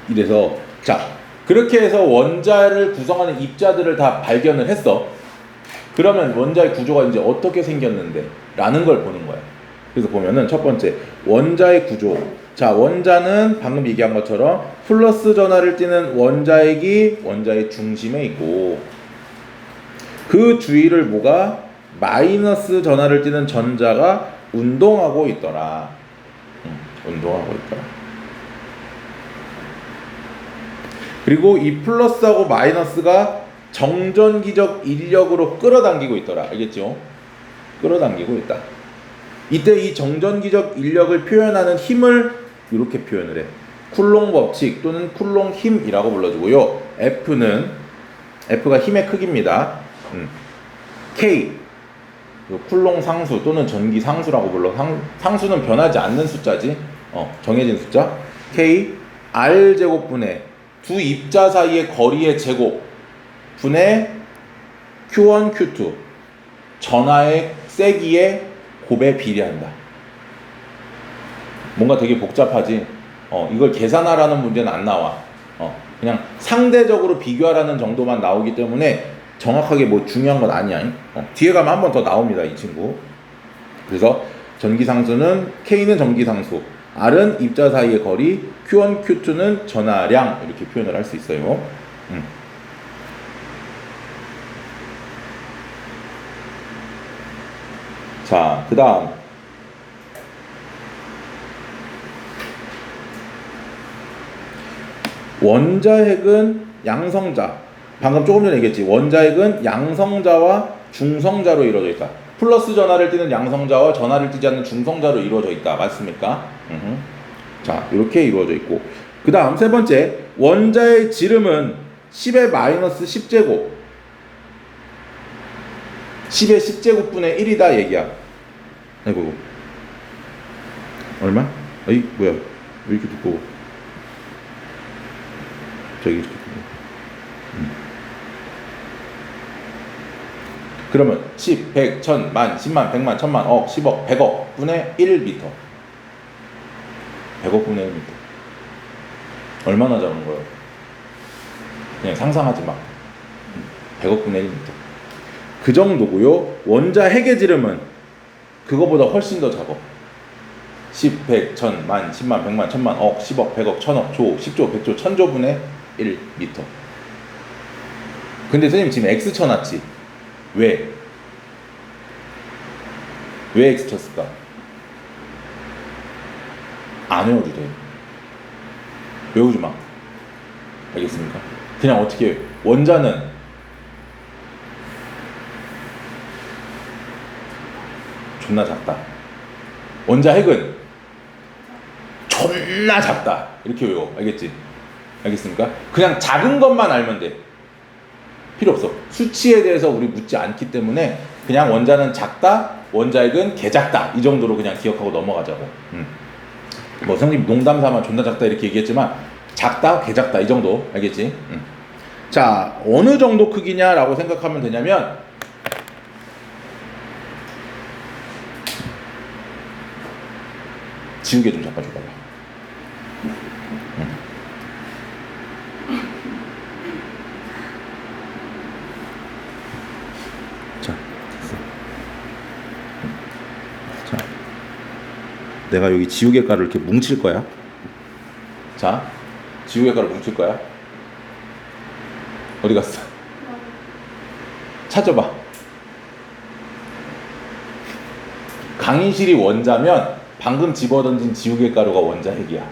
이래서 자 그렇게 해서 원자를 구성하는 입자들을 다 발견을 했어. 그러면 원자의 구조가 이제 어떻게 생겼는데 라는 걸 보는 거야. 그래서 보면은 첫 번째 원자의 구조. 자 원자는 방금 얘기한 것처럼 플러스 전하를 띠는 원자핵이 원자의 중심에 있고 그 주위를 뭐가 마이너스 전하를 띠는 전자가 운동하고 있더라. 운동하고 있더라. 그리고 이 플러스하고 마이너스가 정전기적 인력으로 끌어당기고 있더라. 알겠죠? 끌어당기고 있다. 이때 이 정전기적 인력을 표현하는 힘을 이렇게 표현을 해. 쿨롱 법칙 또는 쿨롱 힘이라고 불러주고요. F가 힘의 크기입니다. K 쿨롱 상수 또는 전기 상수라고 불러. 상수는 변하지 않는 숫자지. 정해진 숫자. K R 제곱분의 두 입자 사이의 거리의 제곱 분의 Q1, Q2 전하의 세기의 곱에 비례한다. 뭔가 되게 복잡하지. 이걸 계산하라는 문제는 안 나와. 그냥 상대적으로 비교하라는 정도만 나오기 때문에 정확하게 뭐 중요한 건 아니야. 뒤에 가면 한 번 더 나옵니다, 이 친구. 그래서 전기상수는 K는 전기상수, R은 입자 사이의 거리, Q1, Q2는 전하량 이렇게 표현을 할 수 있어요. 자, 그 다음 원자핵은 양성자. 방금 조금 전에 얘기했지. 원자핵은 양성자와 중성자로 이루어져 있다. 플러스 전하를 띠는 양성자와 전하를 띠지 않는 중성자로 이루어져 있다. 맞습니까? 자, 이렇게 이루어져 있고. 그 다음 세 번째, 원자의 지름은 10의 마이너스 10제곱 10의 10제곱분의 1이다 얘기야. 아이고 얼마? 어이 뭐야 왜 이렇게 두꺼워. 저기 이렇게 두꺼워. 그러면 10, 100, 1000, 만, 10만, 100만, 1000만, 억, 10억, 100억 분의 1m 100억 분의 1m 얼마나 작은 거예요? 그냥 상상하지 마. 100억 분의 1m 그 정도고요. 원자핵의 지름은 그거보다 훨씬 더 작아. 10, 100, 1000, 만, 10만, 100만, 1000만, 억, 10억, 100억, 1000억, 조, 10조, 100조, 1000조 분의 1m. 근데 선생님 지금 X 쳐놨지? 왜 X 쳤을까? 안 외워도 돼. 외우지 마. 알겠습니까? 그냥 어떻게 해? 원자는 존나 작다. 원자핵은 존나 작다. 이렇게 외워. 알겠지? 알겠습니까? 그냥 작은 것만 알면 돼. 필요 없어. 수치에 대해서 우리 묻지 않기 때문에 그냥 원자는 작다, 원자핵은 개작다 이 정도로 그냥 기억하고 넘어가자고. 뭐 선생님 농담삼아 존나 작다 이렇게 얘기했지만 작다, 개작다 이 정도. 알겠지? 자, 어느 정도 크기냐라고 생각하면 되냐면 지우개 좀 잠깐 줘봐요. 자, 됐어. 자, 내가 여기 지우개 가루 이렇게 뭉칠 거야. 자, 지우개 가루 뭉칠 거야. 어디 갔어? 찾아봐. 강인실이 원자면 방금 집어던진 지우개 가루가 원자핵이야.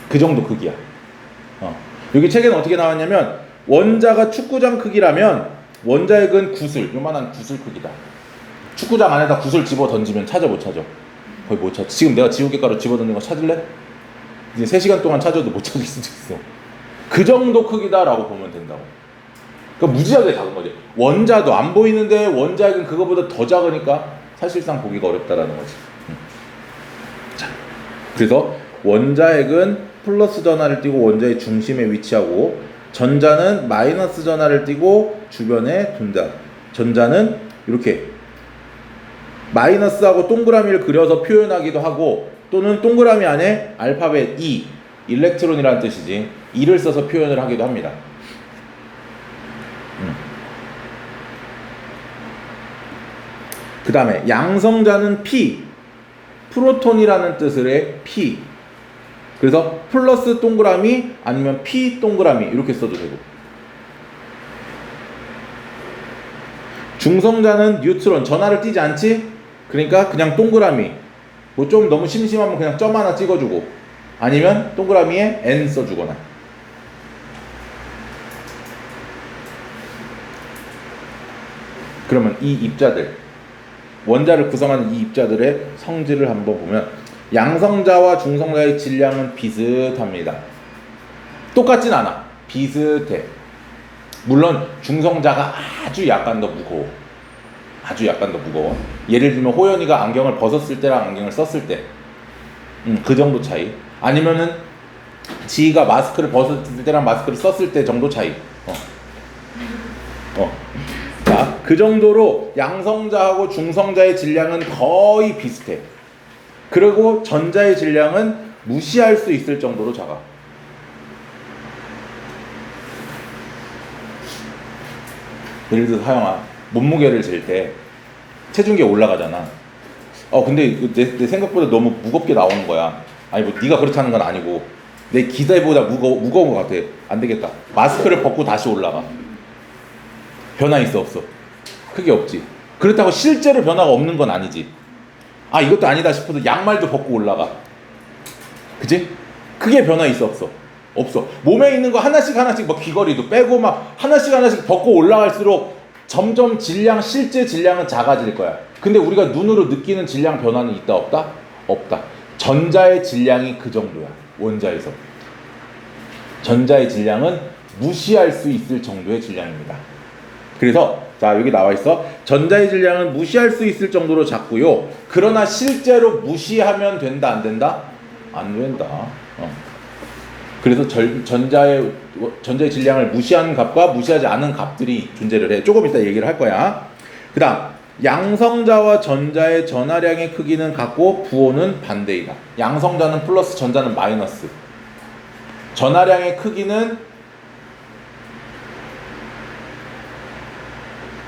그 정도 크기야. 여기 책에는 어떻게 나왔냐면 원자가 축구장 크기라면 원자핵은 구슬, 요만한 구슬 크기다. 축구장 안에다 구슬 집어 던지면 찾아 못 찾아? 거의 못 찾아. 지금 내가 지우개 가루 집어 던진 거 찾을래? 이제 3시간 동안 찾아도 못 찾을 수도 있어. 그 정도 크기다라고 보면 된다고. 그러니까 무지하게 작은 거지. 원자도 안 보이는데 원자핵은 그거보다 더 작으니까 사실상 보기가 어렵다라는 거지. 자, 그래서 원자핵은 플러스 전하를 띠고 원자의 중심에 위치하고 전자는 마이너스 전하를 띠고 주변에 둔다. 전자는 이렇게 마이너스하고 동그라미를 그려서 표현하기도 하고 또는 동그라미 안에 알파벳 E 일렉트론이라는 뜻이지 E를 써서 표현을 하기도 합니다. 그 다음에 양성자는 P, 프로톤이라는 뜻을 해 P. 그래서 플러스 동그라미 아니면 P 동그라미 이렇게 써도 되고, 중성자는 뉴트론, 전하를 띄지 않지? 그러니까 그냥 동그라미, 뭐 좀 너무 심심하면 그냥 점 하나 찍어주고, 아니면 동그라미에 N 써주거나. 그러면 이 입자들, 원자를 구성하는 이 입자들의 성질을 한번 보면 양성자와 중성자의 질량은 비슷합니다. 똑같진 않아. 비슷해. 물론 중성자가 아주 약간 더 무거워. 아주 약간 더 무거워. 예를 들면 호연이가 안경을 벗었을 때랑 안경을 썼을 때, 그 정도 차이. 아니면은 지희가 마스크를 벗었을 때랑 마스크를 썼을 때 정도 차이. 자, 그 정도로 양성자하고 중성자의 질량은 거의 비슷해. 그리고 전자의 질량은 무시할 수 있을 정도로 작아. 예를 들어서 하영아, 몸무게를 잴 때 체중계 올라가잖아. 근데 내 생각보다 너무 무겁게 나오는 거야. 아니 뭐 네가 그렇다는 건 아니고 내 기대보다 무거운 것 같아. 안 되겠다. 마스크를 벗고 다시 올라가. 변화 있어 없어? 크게 없지. 그렇다고 실제로 변화가 없는 건 아니지. 이것도 아니다 싶어도 양말도 벗고 올라가. 그치? 크게 변화 있어 없어? 없어. 몸에 있는 거 하나씩 뭐 귀걸이도 빼고 막 하나씩 벗고 올라갈수록 점점 실제 질량은 작아질 거야. 근데 우리가 눈으로 느끼는 질량 변화는 있다 없다? 없다. 전자의 질량이 그 정도야. 원자에서. 전자의 질량은 무시할 수 있을 정도의 질량입니다. 그래서 자, 여기 나와 있어. 전자의 질량은 무시할 수 있을 정도로 작고요. 그러나 실제로 무시하면 된다, 안 된다? 안 된다. 그래서 전자의 질량을 무시하는 값과 무시하지 않은 값들이 존재를 해. 조금 이따 얘기를 할 거야. 그 다음, 양성자와 전자의 전하량의 크기는 같고 부호는 반대이다. 양성자는 플러스, 전자는 마이너스. 전하량의 크기는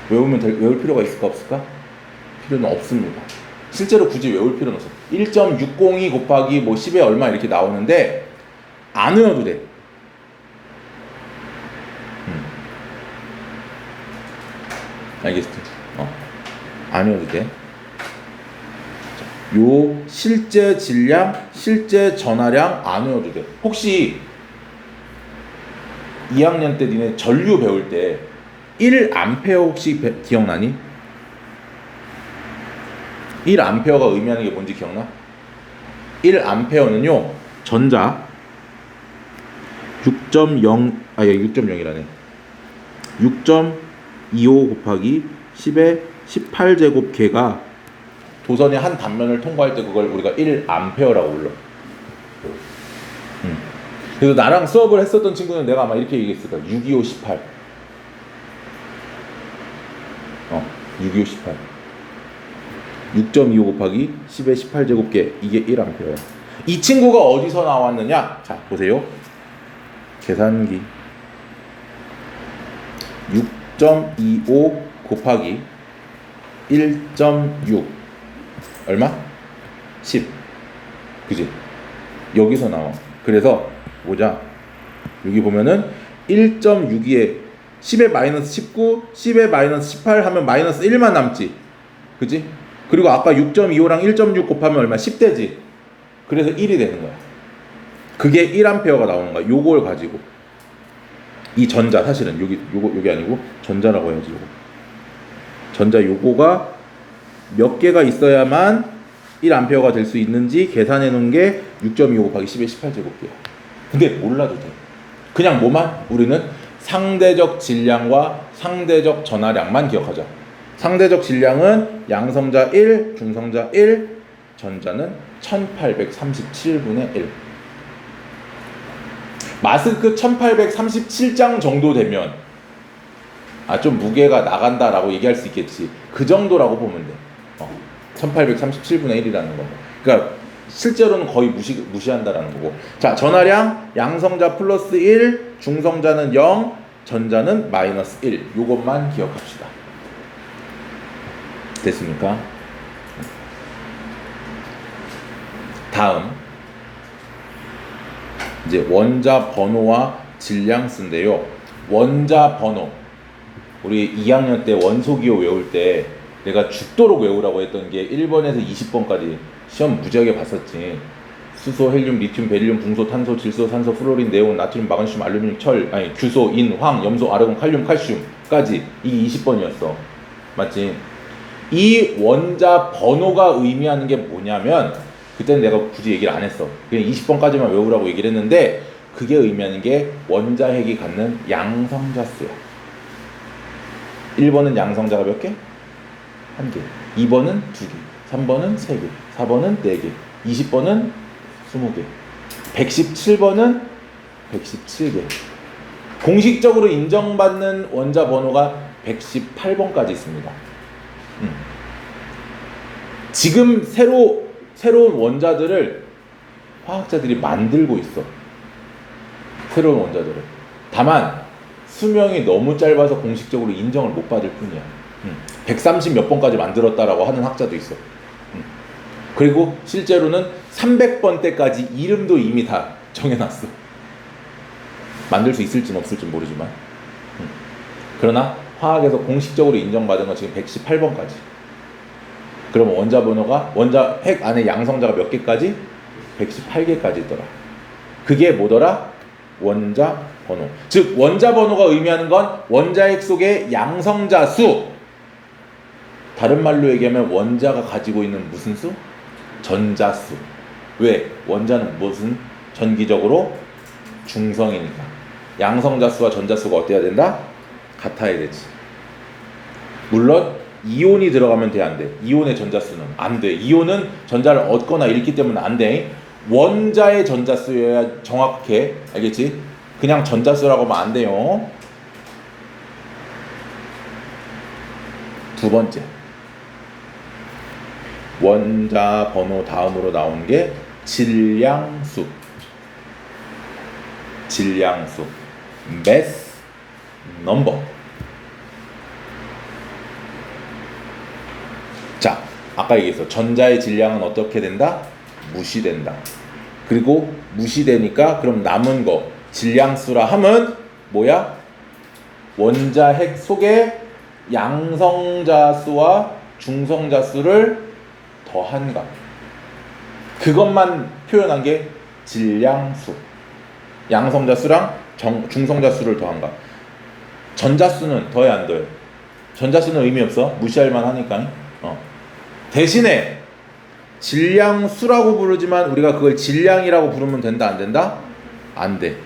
외울 필요가 있을까 없을까? 필요는 없습니다. 실제로 굳이 외울 필요는 없어. 1.602 곱하기 뭐 10에 얼마 이렇게 나오는데 안 외워도 돼. 알겠어? 안 외워도 돼. 요 실제 질량, 실제 전하량 안 외워도 돼. 혹시 2학년 때 니네 전류 배울 때 1A 혹시 기억나니? 1A가 의미하는 게 뭔지 기억나? 1A는요 전자 6.0이라네 6.25 곱하기 10의 18제곱 개가 도선의 한 단면을 통과할 때 그걸 우리가 1A라고 불러. 그래서 나랑 수업을 했었던 친구는 내가 아마 이렇게 얘기했을 거야. 625, 18. 625, 18. 6.25 곱하기 10의 18제곱개, 이게 1A야. 이 친구가 어디서 나왔느냐? 자, 보세요. 계산기. 6.25 곱하기 1.6 얼마? 10. 그지? 여기서 나와. 그래서 보자. 여기 보면은 1.62에 10에 마이너스 19, 10에 마이너스 18 하면 마이너스 1만 남지. 그지? 그리고 아까 6.25랑 1.6 곱하면 얼마? 10대지. 그래서 1이 되는 거야. 그게 1A가 나오는 거야. 요걸 가지고. 이 전자, 사실은 요게 아니고 전자라고 해야지. 요거. 전자 요거가 몇 개가 있어야만 1A가 될 수 있는지 계산해 놓은 게 6.25 곱하기 10의 18제곱이야. 근데 몰라도 돼. 그냥 뭐만? 우리는 상대적 질량과 상대적 전하량만 기억하자. 상대적 질량은 양성자 1, 중성자 1, 전자는 1837분의 1. 마스크 1837장 정도 되면 좀 무게가 나간다라고 얘기할 수 있겠지. 그 정도라고 보면 돼. 1837분의 1이라는 거. 그러니까 실제로는 거의 무시한다라는 거고. 자, 전하량 양성자 플러스 1, 중성자는 0, 전자는 마이너스 1. 요것만 기억합시다. 됐습니까? 다음 이제 원자 번호와 질량수인데요. 원자 번호, 우리 2학년 때 원소기호 외울 때 내가 죽도록 외우라고 했던 게 1번에서 20번까지 시험 무지하게 봤었지. 수소, 헬륨, 리튬, 베릴륨, 붕소, 탄소, 질소, 산소, 플로린, 네온, 나트륨, 마그네슘, 알루미늄, 철, 규소, 인, 황, 염소, 아르곤, 칼륨, 칼슘까지 이게 20번이었어. 맞지? 이 원자 번호가 의미하는 게 뭐냐면, 그때는 내가 굳이 얘기를 안 했어. 그냥 20번까지만 외우라고 얘기를 했는데, 그게 의미하는 게 원자핵이 갖는 양성자 수야. 1번은 양성자가 몇 개? 1개. 2번은 2개. 3번은 3개. 4번은 4개. 20번은 20개. 117번은 117개. 공식적으로 인정받는 원자 번호가 118번까지 있습니다. 지금 새로운 원자들을 화학자들이 만들고 있어. 새로운 원자들을. 다만 수명이 너무 짧아서 공식적으로 인정을 못 받을 뿐이야. 130 몇 번까지 만들었다라고 하는 학자도 있어. 그리고 실제로는 300번 때까지 이름도 이미 다 정해놨어. 만들 수 있을지는 없을지는 모르지만. 그러나 화학에서 공식적으로 인정받은 건 지금 118번까지. 그러면 원자 번호가, 원자 핵 안에 양성자가 몇 개까지? 118개까지 있더라. 그게 뭐더라? 원자 번호. 즉 원자 번호가 의미하는 건 원자핵 속의 양성자 수. 다른 말로 얘기하면 원자가 가지고 있는 무슨 수? 전자수. 왜? 원자는 무슨? 전기적으로 중성이니까. 양성자 수와 전자수가 어때야 된다? 같아야 되지. 물론 이온이 들어가면 돼, 안 돼? 이온의 전자수는 안 돼. 이온은 전자를 얻거나 잃기 때문에 안 돼. 원자의 전자수여야 정확해. 알겠지? 그냥 전자수라고 하면 안 돼요. 두 번째, 원자 번호 다음으로 나온 게 질량수. 질량수. mass number. 자, 아까 얘기했어. 전자의 질량은 어떻게 된다? 무시된다. 그리고 무시되니까 그럼 남은 거 질량수라 함은 뭐야? 원자핵 속에 양성자 수와 중성자 수를 더한 값. 그것만 표현한 게 질량수. 양성자 수랑 중성자 수를 더한 값. 전자수는 더해 안 더해? 전자수는 의미 없어. 무시할 만하니까. 대신에 질량수라고 부르지만 우리가 그걸 질량이라고 부르면 된다, 안 된다? 안 돼.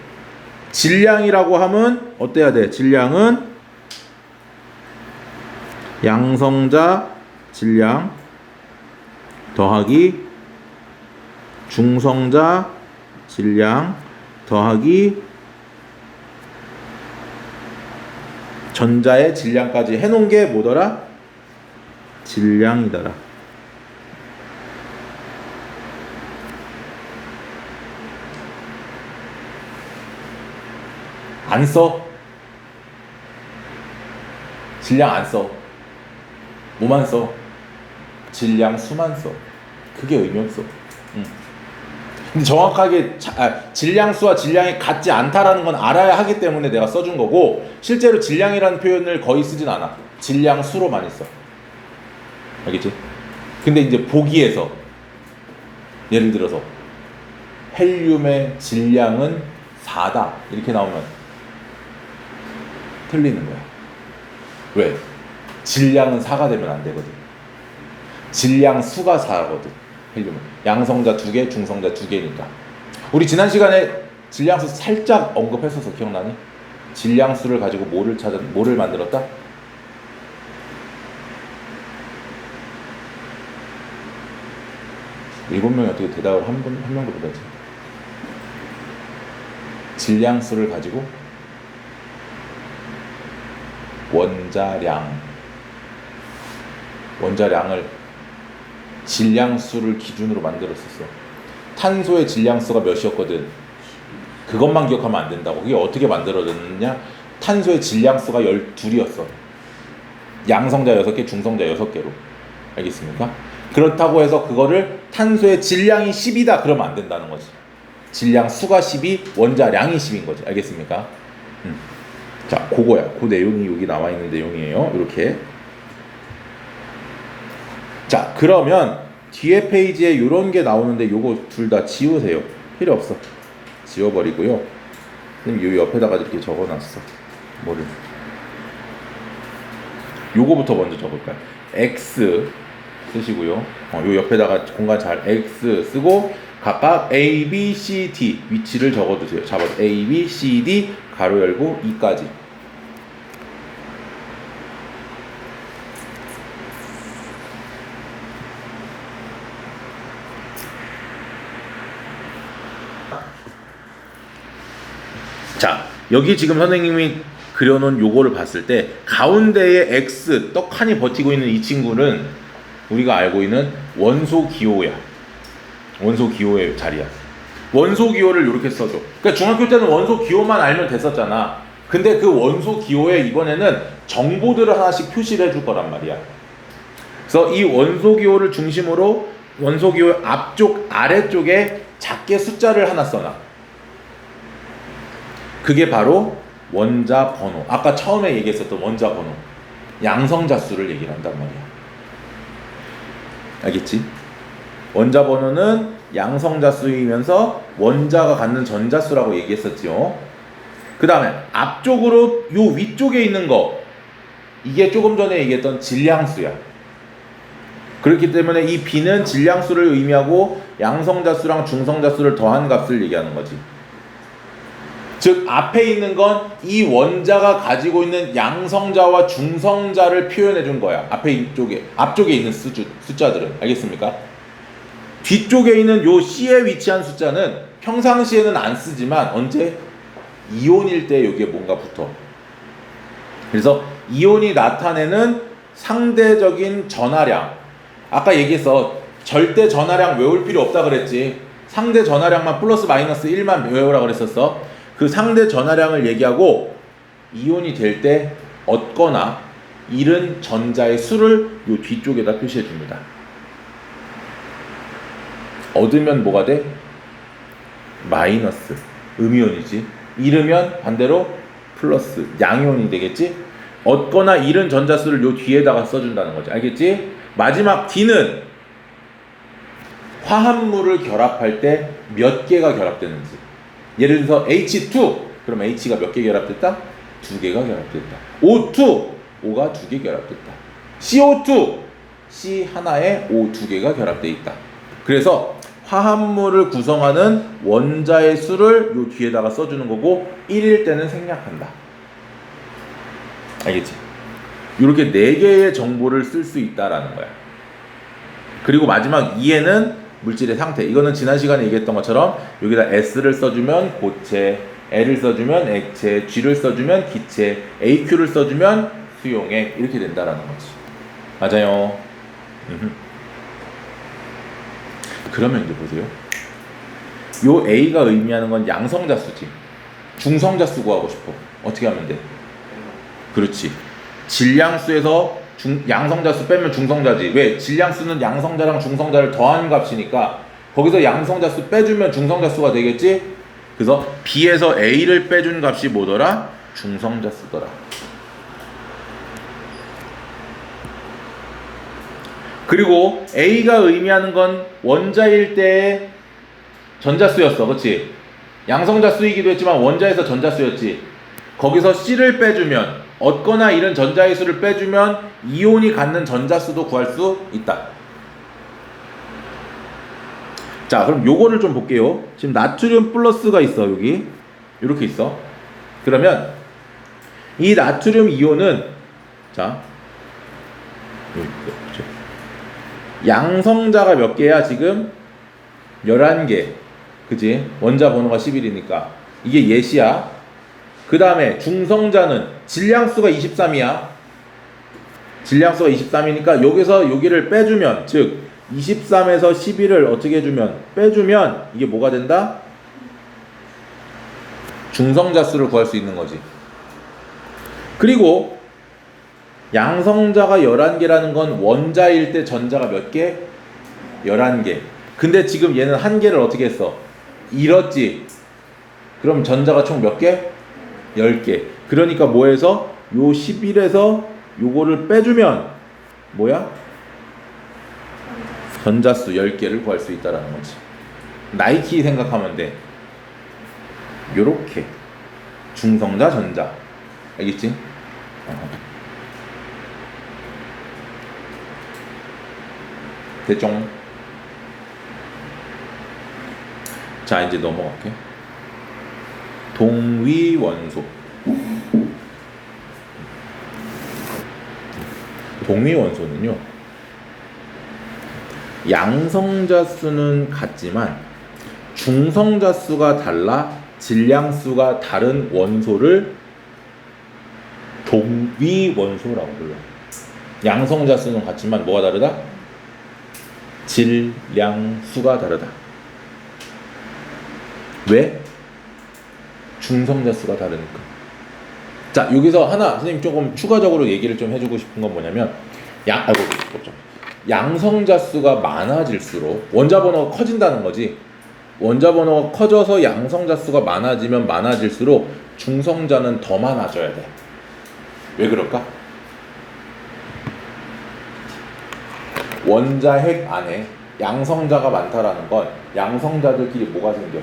질량이라고 하면 어때야 돼? 질량은 양성자 질량 더하기 중성자 질량 더하기 전자의 질량까지 해놓은 게 뭐더라? 질량이더라. 안 써. 질량 안 써. 뭐만 써? 질량 수만 써. 그게 의미 없어. 근데 정확하게 질량 수와 질량이 같지 않다라는 건 알아야 하기 때문에 내가 써준 거고, 실제로 질량이라는 표현을 거의 쓰진 않아. 질량 수로 많이 써. 알겠지? 근데 이제 보기에서 예를 들어서 헬륨의 질량은 4다 이렇게 나오면 틀리는 거야. 왜? 질량은 4가 되면 안 되거든. 질량 수가 4거든. 헬륨은 양성자 2개, 중성자 2개니까. 우리 지난 시간에 질량수 살짝 언급했어서 기억나니? 질량수를 가지고 뭐를 만들었다? 일곱 명이 어떻게 대답을 한 명도 못하지? 질량수를 가지고 원자량을 질량수를 기준으로 만들었었어. 탄소의 질량수가 몇이었거든. 그것만 기억하면 안 된다고. 그게 어떻게 만들어졌느냐? 탄소의 질량수가 12이었어. 양성자 6개, 중성자 6개로. 알겠습니까? 그렇다고 해서 그거를 탄소의 질량이 10이다 그러면 안 된다는 거지. 질량 수가 10이 원자량이 10인 거지. 알겠습니까? 자, 그거야. 그 내용이 여기 나와 있는 내용이에요. 이렇게. 자, 그러면 뒤에 페이지에 이런 게 나오는데 요거 둘 다 지우세요. 필요 없어. 지워버리고요. 요 옆에다가 이렇게 적어놨어. 뭐를? 요거부터 먼저 적을까요? X 쓰시고요. 요 옆에다가 공간 잘 X 쓰고 각각 A, B, C, D 위치를 적어두세요. 잡아서 A, B, C, D 가로 열고 2까지. 자, 여기 지금 선생님이 그려놓은 요거를 봤을 때 가운데에 X 떡하니 버티고 있는 이 친구는 우리가 알고 있는 원소 기호야. 원소 기호의 자리야. 원소 기호를 이렇게 써줘. 그러니까 중학교 때는 원소 기호만 알면 됐었잖아. 근데 그 원소 기호에 이번에는 정보들을 하나씩 표시를 해줄 거란 말이야. 그래서 이 원소 기호를 중심으로 원소 기호 앞쪽 아래쪽에 작게 숫자를 하나 써놔. 그게 바로 원자 번호. 아까 처음에 얘기했었던 원자 번호. 양성자 수를 얘기를 한단 말이야. 알겠지? 원자 번호는 양성자 수이면서 원자가 갖는 전자 수라고 얘기했었죠. 그 다음에 앞쪽으로 요 위쪽에 있는 거, 이게 조금 전에 얘기했던 질량수야. 그렇기 때문에 이 B는 질량수를 의미하고 양성자 수랑 중성자 수를 더한 값을 얘기하는 거지. 즉 앞에 있는 건 이 원자가 가지고 있는 양성자와 중성자를 표현해 준 거야. 앞쪽에 있는 숫자들은. 알겠습니까? 뒤쪽에 있는 요 C에 위치한 숫자는 평상시에는 안 쓰지만 언제? 이온일 때 여기에 뭔가 붙어. 그래서 이온이 나타내는 상대적인 전하량. 아까 얘기했어. 절대 전하량 외울 필요 없다 그랬지. 상대 전하량만 플러스 마이너스 1만 외우라 그랬었어. 그 상대 전하량을 얘기하고 이온이 될 때 얻거나 잃은 전자의 수를 요 뒤쪽에다 표시해 줍니다. 얻으면 뭐가 돼? 마이너스. 음이온이지. 잃으면 반대로 플러스. 양이온이 되겠지? 얻거나 잃은 전자수를 요 뒤에다가 써준다는 거지. 알겠지? 마지막 D는 화합물을 결합할 때 몇 개가 결합되는지. 예를 들어서 H2, 그럼 H가 몇 개 결합됐다? 2개가 결합됐다. O2, O가 2개 결합됐다. CO2, C 하나에 O 2개가 결합되어 있다. 그래서 화합물을 구성하는 원자의 수를 요 뒤에다가 써주는 거고 1일 때는 생략한다. 알겠지? 이렇게 4개의 정보를 쓸 수 있다라는 거야. 그리고 마지막 2에는 물질의 상태. 이거는 지난 시간에 얘기했던 것처럼 여기다 S를 써주면 고체, L을 써주면 액체, G를 써주면 기체, AQ를 써주면 수용액. 이렇게 된다라는 거지. 맞아요. 그러면 이제 보세요. 요 A가 의미하는 건 양성자 수지. 중성자 수 구하고 싶어. 어떻게 하면 돼? 그렇지. 질량수에서 양성자수 빼면 중성자지. 왜? 질량수는 양성자랑 중성자를 더한 값이니까 거기서 양성자수 빼주면 중성자수가 되겠지? 그래서 B에서 A를 빼준 값이 뭐더라? 중성자수더라. 그리고 A가 의미하는 건 원자일 때의 전자수였어. 그렇지? 양성자수이기도 했지만 원자에서 전자수였지. 거기서 C를 빼주면 얻거나 잃은 전자의 수를 빼주면 이온이 갖는 전자수도 구할 수 있다. 자, 그럼 요거를 좀 볼게요. 지금 나트륨 플러스가 있어. 여기 이렇게 있어. 그러면 이 나트륨 이온은 자 양성자가 몇 개야? 지금 11개. 그지? 원자 번호가 11이니까 이게 예시야. 그 다음에 중성자는 질량수가 23이야. 질량수가 23이니까 여기서 여기를 빼주면, 즉 23에서 11을 어떻게 해주면 빼주면 이게 뭐가 된다? 중성자수를 구할 수 있는 거지. 그리고 양성자가 11개라는 건 원자일 때 전자가 몇 개? 11개. 근데 지금 얘는 한 개를 어떻게 했어? 잃었지. 그럼 전자가 총 몇 개? 10개. 그러니까 뭐해서 요 11에서 요거를 빼주면 뭐야? 전자수 10개를 구할 수 있다라는 거지. 나이키 생각하면 돼. 요렇게 중성자 전자. 알겠지? 대충. 자, 이제 넘어갈게. 동위원소. 동위원소는요, 양성자 수는 같지만 중성자 수가 달라 질량수가 다른 원소를 동위원소라고 불러. 양성자 수는 같지만 뭐가 다르다? 질량수가 다르다. 왜? 중성자 수가 다르니까. 자, 여기서 하나 선생님 조금 추가적으로 얘기를 좀 해주고 싶은 건 뭐냐면 양성자 수가 많아질수록 원자 번호가 커진다는 거지. 원자 번호가 커져서 양성자 수가 많아지면 많아질수록 중성자는 더 많아져야 돼. 왜 그럴까? 원자 핵 안에 양성자가 많다라는 건 양성자들끼리 뭐가 생겨?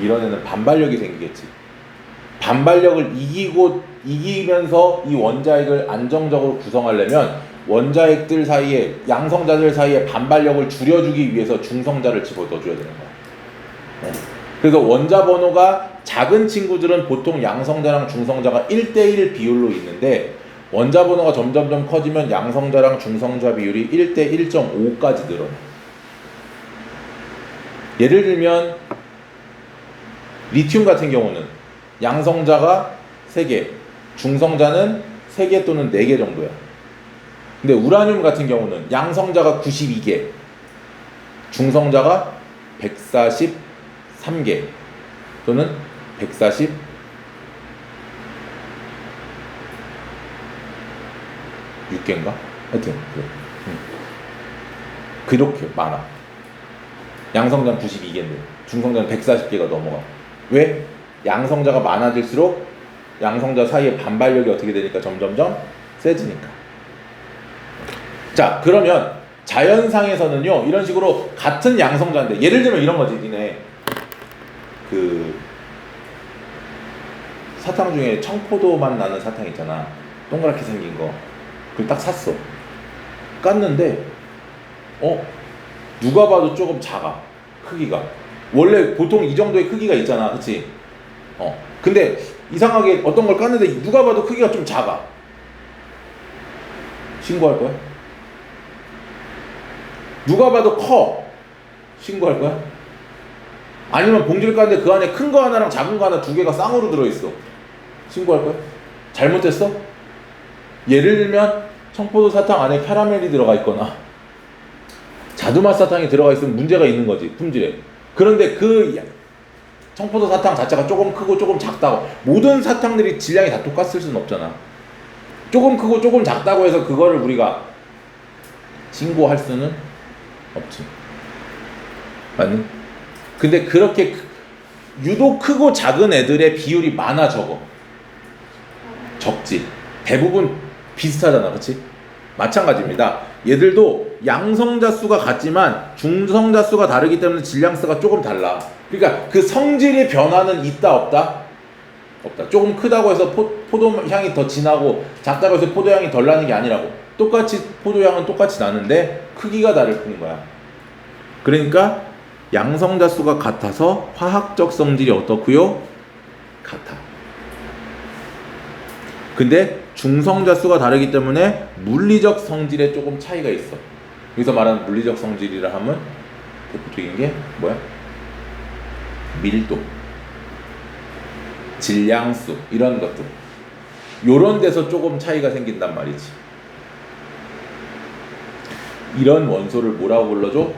이런 반발력이 생기겠지. 반발력을 이기면서 이 원자핵을 안정적으로 구성하려면 원자핵들 사이에 양성자들 사이에 반발력을 줄여주기 위해서 중성자를 집어넣어줘야 되는 거야. 그래서 원자 번호가 작은 친구들은 보통 양성자랑 중성자가 1대1 비율로 있는데 원자 번호가 점점점 커지면 양성자랑 중성자 비율이 1대 1.5까지 늘어나. 예를 들면 리튬 같은 경우는 양성자가 3개, 중성자는 3개 또는 4개 정도야. 근데 우라늄 같은 경우는 양성자가 92개, 중성자가 143개 또는 146개인가? 하여튼 그렇게 많아. 양성자는 92개인데 중성자는 140개가 넘어가. 왜? 양성자가 많아질수록 양성자 사이의 반발력이 어떻게 되니까 점점점 세지니까. 자, 그러면 자연상에서는요 이런 식으로 같은 양성자인데 예를 들면 이런 거지. 니네 그 사탕 중에 청포도만 나는 사탕 있잖아. 동그랗게 생긴 거. 그걸 딱 샀어. 깠는데 누가 봐도 조금 작아. 크기가 원래 보통 이 정도의 크기가 있잖아. 그치? 근데 이상하게 어떤 걸 깠는데 누가 봐도 크기가 좀 작아. 신고할 거야? 누가 봐도 커. 신고할 거야? 아니면 봉지를 깠는데 그 안에 큰 거 하나랑 작은 거 하나 두 개가 쌍으로 들어있어. 신고할 거야? 잘못했어? 예를 들면 청포도 사탕 안에 캐러멜이 들어가 있거나 자두맛 사탕이 들어가 있으면 문제가 있는 거지, 품질에. 그런데 그 청포도 사탕 자체가 조금 크고 조금 작다고, 모든 사탕들이 질량이 다 똑같을 수는 없잖아. 조금 크고 조금 작다고 해서 그거를 우리가 신고할 수는 없지. 맞니? 근데 그렇게 유독 크고 작은 애들의 비율이 많아, 적지. 대부분 비슷하잖아, 그치? 마찬가지입니다. 얘들도 양성자 수가 같지만 중성자 수가 다르기 때문에 질량수가 조금 달라. 그러니까 그 성질의 변화는 있다 없다? 없다. 조금 크다고 해서 포도 향이 더 진하고 작다고 해서 포도 향이 덜 나는 게 아니라고. 똑같이 포도 향은 똑같이 나는데 크기가 다를 뿐인 거야. 그러니까 양성자 수가 같아서 화학적 성질이 어떻고요? 같아. 근데 중성자 수가 다르기 때문에 물리적 성질에 조금 차이가 있어. 여기서 말하는 물리적 성질이라 하면 대표적인 게 뭐야? 밀도, 질량수 이런 것들. 요런 데서 조금 차이가 생긴단 말이지. 이런 원소를 뭐라고 불러줘?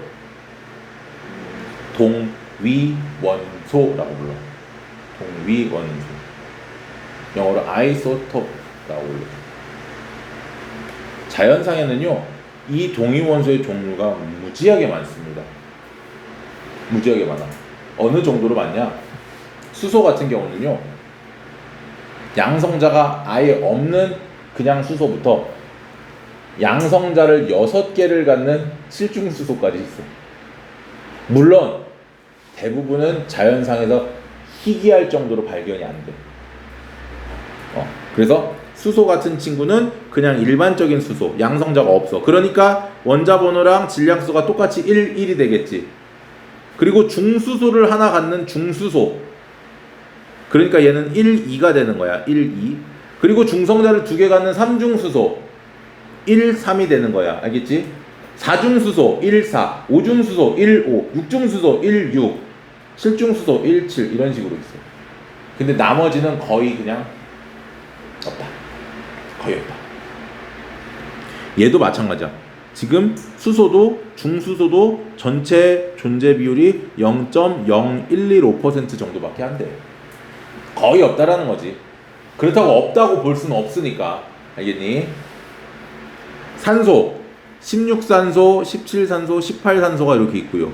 동위원소라고 불러. 동위원소. 영어로 아이소톱라고 불러. 자연상에는요, 이 동위원소의 종류가 무지하게 많습니다. 무지하게 많아. 어느 정도로 많냐? 수소 같은 경우는요, 양성자가 아예 없는 그냥 수소부터 양성자를 6개를 갖는 실중수소까지 있어. 물론 대부분은 자연상에서 희귀할 정도로 발견이 안 돼. 그래서 수소 같은 친구는 그냥 일반적인 수소, 양성자가 없어. 그러니까 원자 번호랑 질량수가 똑같이 1, 1이 되겠지. 그리고 중수소를 하나 갖는 중수소, 그러니까 얘는 1, 2가 되는 거야. 1, 2. 그리고 중성자를 2개 갖는 3중수소 1, 3이 되는 거야. 알겠지? 4중수소 1, 4, 5중수소 1, 5, 6중수소 1, 6, 7중수소 1, 7 이런 식으로 있어. 근데 나머지는 거의 그냥 없다. 거의 없다. 얘도 마찬가지야. 지금 수소도 중수소도 전체 존재 비율이 0.0115% 정도밖에 안 돼. 거의 없다라는 거지. 그렇다고 없다고 볼 수는 없으니까. 알겠니? 산소 16산소, 17산소, 18산소가 이렇게 있고요.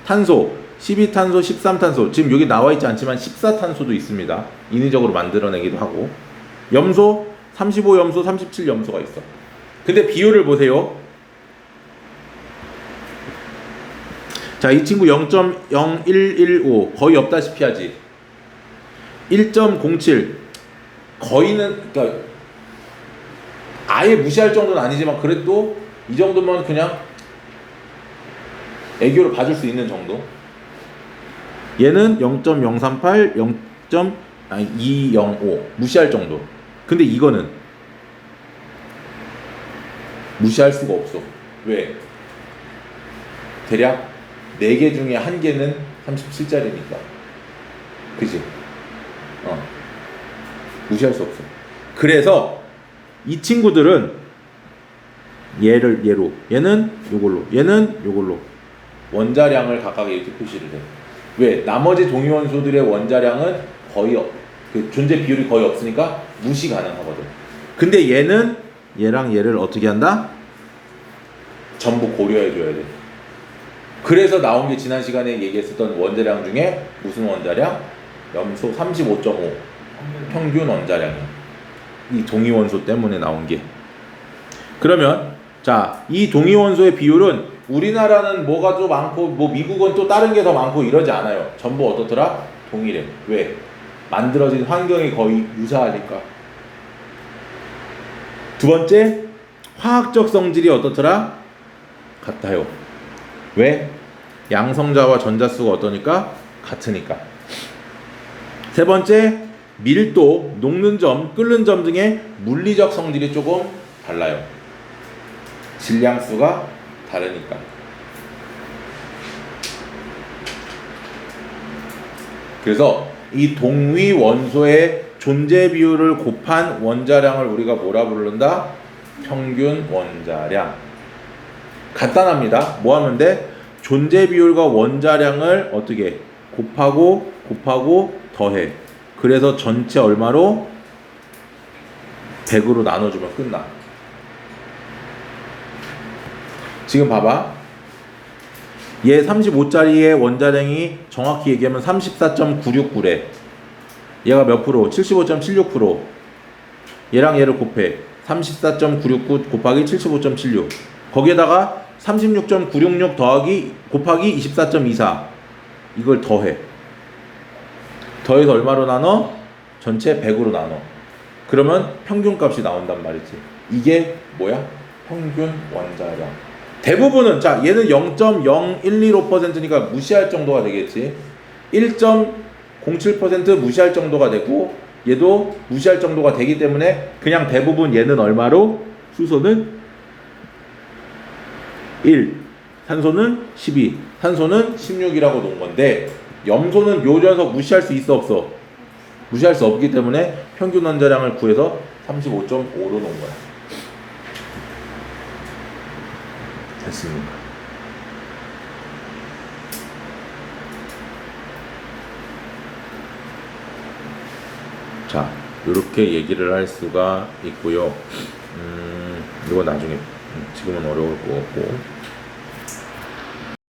탄소 12탄소, 13탄소. 지금 여기 나와 있지 않지만 14탄소도 있습니다. 인위적으로 만들어내기도 하고. 염소 35염소, 37염소가 있어. 근데 비율을 보세요. 자, 이 친구 0.0115 거의 없다시피 하지. 1.07 거의는, 그러니까 아예 무시할 정도는 아니지만 그래도 이 정도면 그냥 애교를 봐줄 수 있는 정도. 얘는 0.038, 0.205 무시할 정도. 근데 이거는 무시할 수가 없어. 왜? 대략 4개 중에 1개는 37짜리니까. 그지? 무시할 수 없어. 그래서 이 친구들은 얘로, 얘는 요걸로, 얘는 요걸로 원자량을 각각 이렇게 표시를 해. 왜? 나머지 동위원소들의 원자량은 거의 그 존재 비율이 거의 없으니까 무시 가능하거든. 근데 얘는 얘랑 얘를 어떻게 한다? 전부 고려해 줘야 돼. 그래서 나온 게 지난 시간에 얘기했었던 원자량 중에 무슨 원자량? 염소 35.5 평균 원자량이야. 이 동위원소 때문에 나온 게. 그러면 자, 이 동위원소의 비율은 우리나라는 뭐가 또 많고 뭐 미국은 또 다른 게 더 많고 이러지 않아요. 전부 어떻더라? 동일해. 왜? 만들어진 환경이 거의 유사하니까. 두 번째, 화학적 성질이 어떻더라? 같아요. 왜? 양성자와 전자수가 어떠니까? 같으니까. 세 번째, 밀도, 녹는 점, 끓는 점 등의 물리적 성질이 조금 달라요. 질량수가 다르니까. 그래서 이 동위 원소의 존재 비율을 곱한 원자량을 우리가 뭐라 부른다? 평균 원자량. 간단합니다. 뭐 하면 돼? 존재 비율과 원자량을 어떻게 곱하고 더해. 그래서 전체 얼마로? 100으로 나눠주면 끝나. 지금 봐봐. 얘 35짜리의 원자량이 정확히 얘기하면 34.969래. 얘가 몇 프로? 75.76%. 얘랑 얘를 곱해. 34.969 곱하기 75.76. 거기에다가 36.966 더하기 곱하기 24.24. 이걸 더해. 더해서 얼마로 나눠? 전체 100으로 나눠. 그러면 평균값이 나온단 말이지. 이게 뭐야? 평균 원자량. 대부분은, 자, 얘는 0.0115%니까 무시할 정도가 되겠지. 1.07% 무시할 정도가 되고, 얘도 무시할 정도가 되기 때문에 그냥 대부분 얘는 얼마로? 수소는 1, 산소는 12, 산소는 16이라고 놓은 건데, 염소는 요 녀석 무시할 수 있어 없어? 무시할 수 없기 때문에 평균 원자량을 구해서 35.5로 놓은 거야. 됐습니까? 자, 이렇게 얘기를 할 수가 있고요. 이거 나중에 지금은 어려울 것 같고